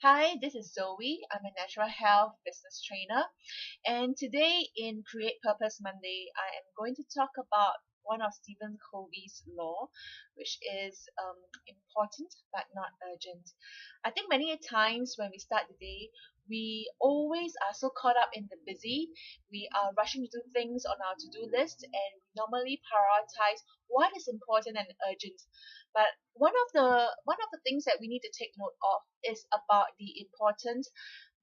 Hi, this is Zoe. I'm a natural health business trainer, and today in Create Purpose Monday, I am going to talk about one of Stephen Covey's law, which is important but not urgent. I think many times when we start the day, we always are so caught up in the busy. We are rushing to do things on our to-do list, and we normally prioritize what is important and urgent. But one of the things that we need to take note of is about the important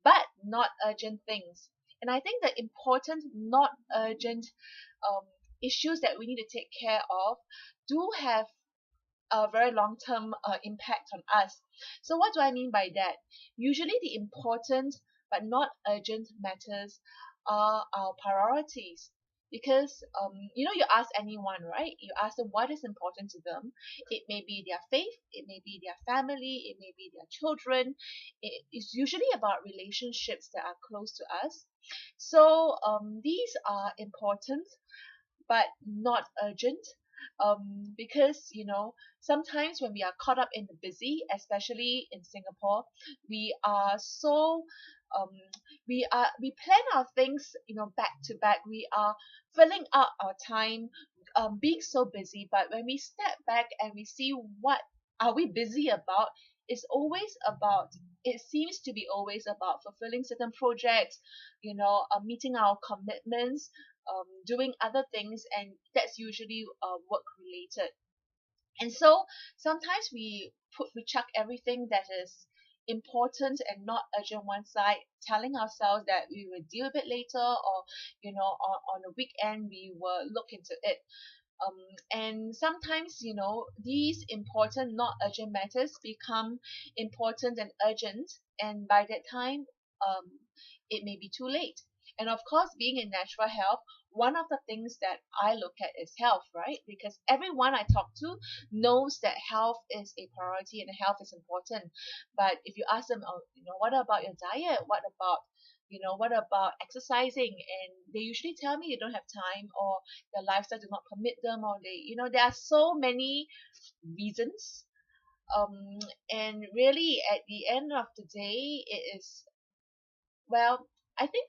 but not urgent things. And I think the important, not urgent um, issues that we need to take care of do have a very long-term impact on us. So what do I mean by that? Usually the important but not urgent matters are our priorities. Because you ask anyone, right? You ask them what is important to them. It may be their faith, it may be their family, it may be their children. It is usually about relationships that are close to us. So these are important but not urgent, because sometimes when we are caught up in the busy, especially in Singapore, we are so um, we plan our things back to back. We are filling up our time, being so busy. But when we step back and we see what are we busy about, it seems to be always about fulfilling certain projects, meeting our commitments, doing other things, and that's usually work related. And so sometimes we chuck everything that is important and not urgent one side, telling ourselves that we will deal with it later, or on a weekend we will look into it. And sometimes these important not urgent matters become important and urgent, and by that time um, it may be too late. And of course, being in natural health, one of the things that I look at is health, right? Because everyone I talk to knows that health is a priority and health is important. But if you ask them, oh, what about your diet? What about exercising? And they usually tell me they don't have time, or their lifestyle do not permit them, or there are so many reasons. Um, and really, at the end of the day, it is, well, I think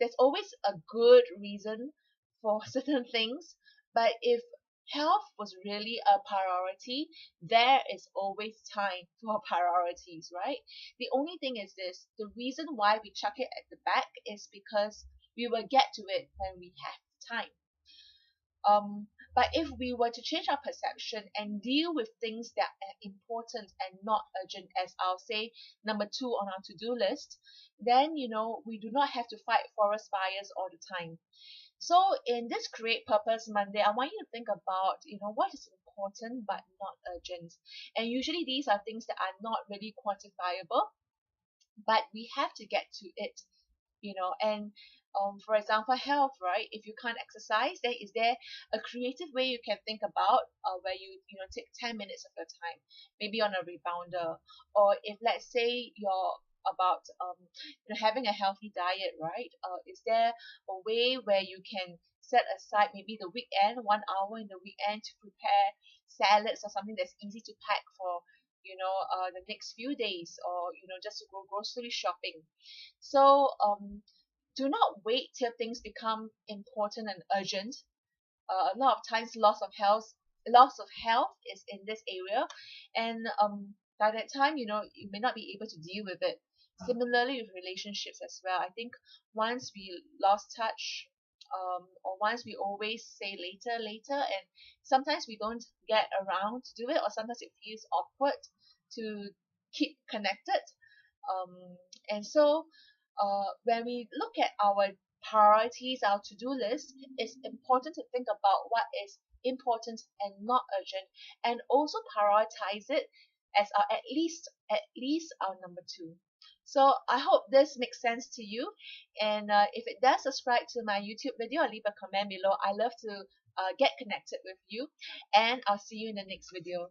there's always a good reason for certain things, but if health was really a priority, there is always time for priorities, right? The only thing is this: the reason why we chuck it at the back is because we will get to it when we have time. But if we were to change our perception and deal with things that are important and not urgent, as I'll say number two on our to-do list, then we do not have to fight forest fires all the time. So in this Create Purpose Monday, I want you to think about what is important but not urgent. And usually these are things that are not really quantifiable, but we have to get to it. And for example, health, right? If you can't exercise, then is there a creative way you can think about, where you take 10 minutes of your time, maybe on a rebounder? Or if, let's say, you're about having a healthy diet, right? Is there a way where you can set aside maybe the weekend, 1 hour in the weekend, to prepare salads or something that's easy to pack for the next few days, or just to go grocery shopping? So do not wait till things become important and urgent. A lot of times loss of health is in this area, and by that time you may not be able to deal with it. Similarly with relationships as well. I think once we lost touch, or once we always say later, later, and sometimes we don't get around to do it, or sometimes it feels awkward to keep connected. And so when we look at our priorities, our to-do list, it's important to think about what is important and not urgent, and also prioritize it as at least our number two. So I hope this makes sense to you, and if it does, subscribe to my YouTube video or leave a comment below. I love to get connected with you, and I'll see you in the next video.